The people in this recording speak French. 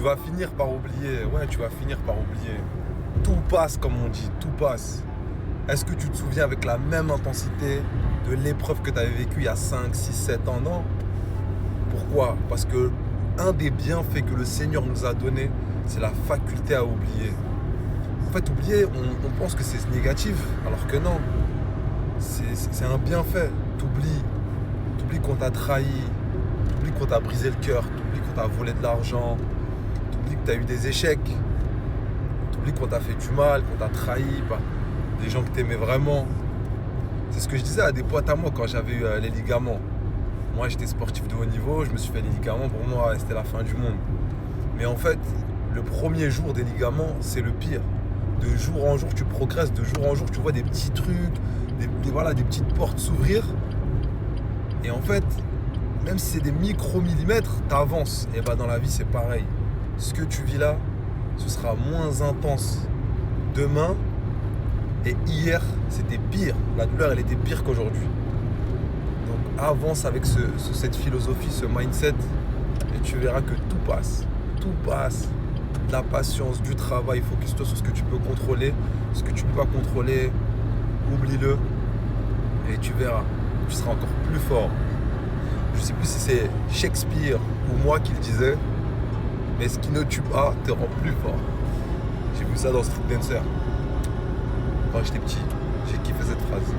vas finir par oublier. Ouais, tu vas finir par oublier. Tout passe, comme on dit, tout passe. Est-ce que tu te souviens avec la même intensité de l'épreuve que tu avais vécue il y a 5, 6, 7 ans? Non. Pourquoi? Parce que un des bienfaits que le Seigneur nous a donné, c'est la faculté à oublier. En fait, oublier, on pense que c'est négatif, alors que non. C'est un bienfait. T'oublies qu'on t'a trahi, t'oublies qu'on t'a brisé le cœur, t'oublies qu'on t'a volé de l'argent, t'oublies que t'as eu des échecs, t'oublies qu'on t'a fait du mal, qu'on t'a trahi, des gens que t'aimais vraiment. C'est ce que je disais à des potes à moi quand j'avais eu les ligaments. Moi, j'étais sportif de haut niveau, je me suis fait les ligaments, pour moi, c'était la fin du monde. Mais en fait, le premier jour des ligaments, c'est le pire. De jour en jour, tu progresses, de jour en jour, tu vois des petits trucs, des petites portes s'ouvrir. Et en fait, même si c'est des micro-millimètres, t'avances. Et dans la vie, c'est pareil. Ce que tu vis là, ce sera moins intense demain. Et hier, c'était pire. La douleur, elle était pire qu'aujourd'hui. Donc avance avec cette philosophie, ce mindset, et tu verras que tout passe. Tout passe. De la patience, du travail, focus-toi sur ce que tu peux contrôler. Ce que tu ne peux pas contrôler, oublie-le. Et tu verras, tu seras encore plus fort. Je ne sais plus si c'est Shakespeare ou moi qui le disais, mais ce qui ne tue pas te rend plus fort. J'ai vu ça dans Street Dancer. Quand j'étais petit, j'ai kiffé cette phrase.